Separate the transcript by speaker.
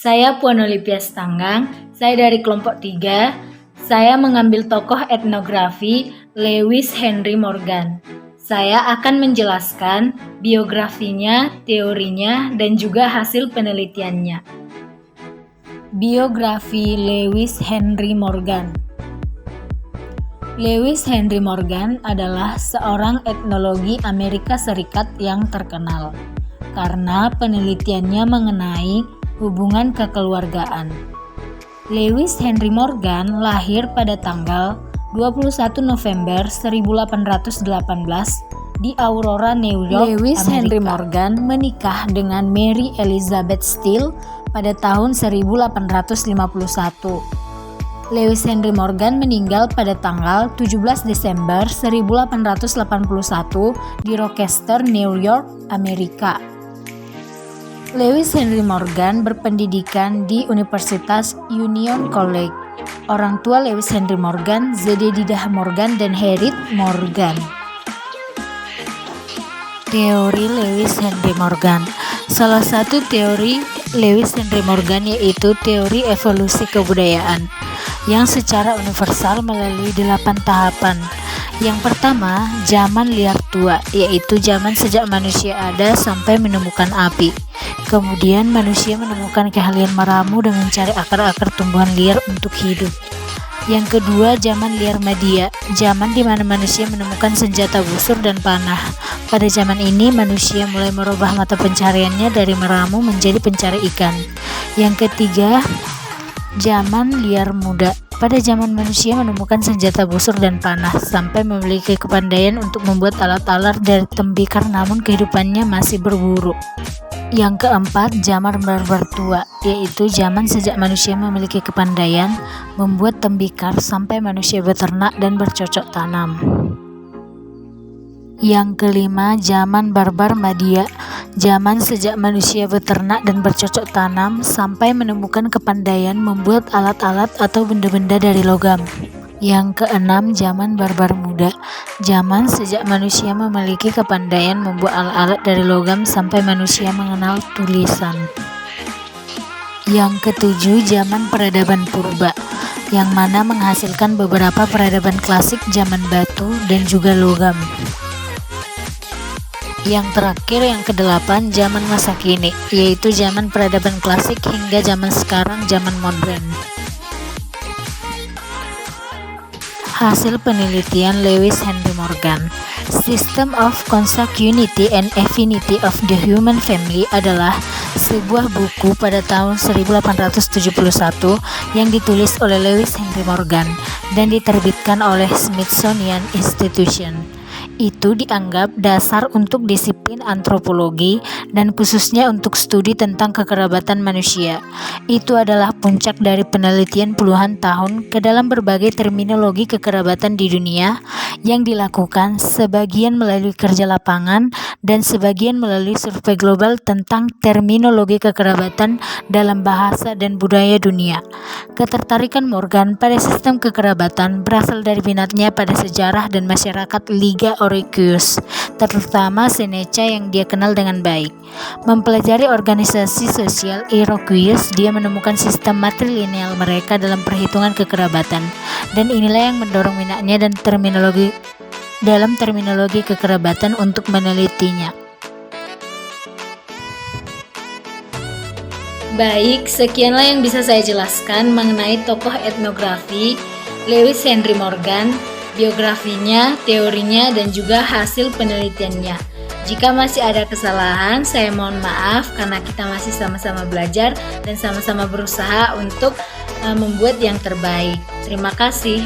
Speaker 1: Saya Puan Olivia Stanggang, saya dari kelompok 3. Saya mengambil tokoh etnografi Lewis Henry Morgan. Saya akan menjelaskan biografinya, teorinya, dan juga hasil penelitiannya. Biografi Lewis Henry Morgan. Lewis Henry Morgan adalah seorang etnologi Amerika Serikat yang terkenal karena penelitiannya mengenai hubungan kekeluargaan. Lewis Henry Morgan lahir pada tanggal 21 November 1818 di Aurora, New York,
Speaker 2: Lewis
Speaker 1: Amerika.
Speaker 2: Henry Morgan menikah dengan Mary Elizabeth Steele pada tahun 1851. Lewis Henry Morgan meninggal pada tanggal 17 Desember 1881 di Rochester, New York, Amerika. Lewis Henry Morgan berpendidikan di Universitas Union College. Orang tua Lewis Henry Morgan, Zedediah Morgan dan Harriet Morgan. Teori Lewis Henry Morgan. Salah satu teori Lewis Henry Morgan yaitu teori evolusi kebudayaan yang secara universal melalui 8 tahapan. Yang pertama, zaman liar tua, yaitu zaman sejak manusia ada sampai menemukan api. Kemudian manusia menemukan keahlian meramu dan mencari akar-akar tumbuhan liar untuk hidup. Yang kedua, zaman liar media, zaman di mana manusia menemukan senjata busur dan panah. Pada zaman ini, manusia mulai merubah mata pencariannya dari meramu menjadi pencari ikan. Yang ketiga, zaman liar muda. Pada zaman manusia menemukan senjata busur dan panah sampai memiliki kepandaian untuk membuat alat-alat dari tembikar, namun kehidupannya masih berburu. Yang keempat, zaman barbar tua, yaitu zaman sejak manusia memiliki kepandaian membuat tembikar sampai manusia beternak dan bercocok tanam. Yang kelima, zaman barbar media, zaman sejak manusia beternak dan bercocok tanam sampai menemukan kepandaian membuat alat-alat atau benda-benda dari logam. Yang keenam, zaman barbar muda, zaman sejak manusia memiliki kepandaian membuat alat-alat dari logam sampai manusia mengenal tulisan. Yang ketujuh, zaman peradaban purba, yang mana menghasilkan beberapa peradaban klasik zaman batu dan juga logam. Yang terakhir, yang kedelapan, zaman masa kini, yaitu zaman peradaban klasik hingga zaman sekarang, zaman modern. Hasil penelitian Lewis Henry Morgan. System of Consanguinity and Affinity of the Human Family adalah sebuah buku pada tahun 1871 yang ditulis oleh Lewis Henry Morgan dan diterbitkan oleh Smithsonian Institution. Itu dianggap dasar untuk disiplin antropologi dan khususnya untuk studi tentang kekerabatan manusia. Itu adalah puncak dari penelitian puluhan tahun ke dalam berbagai terminologi kekerabatan di dunia yang dilakukan sebagian melalui kerja lapangan dan sebagian melalui survei global tentang terminologi kekerabatan dalam bahasa dan budaya dunia. Ketertarikan Morgan pada sistem kekerabatan berasal dari minatnya pada sejarah dan masyarakat Liga Iroquois, terutama Seneca yang dia kenal dengan baik. Mempelajari organisasi sosial Iroquois, dia menemukan sistem matrilineal mereka dalam perhitungan kekerabatan, dan inilah yang mendorong minatnya dan terminologi kekerabatan untuk menelitinya.
Speaker 1: Baik, sekianlah yang bisa saya jelaskan mengenai tokoh etnografi Lewis Henry Morgan, biografinya, teorinya, dan juga hasil penelitiannya. Jika masih ada kesalahan, saya mohon maaf karena kita masih sama-sama belajar dan sama-sama berusaha untuk membuat yang terbaik. Terima kasih.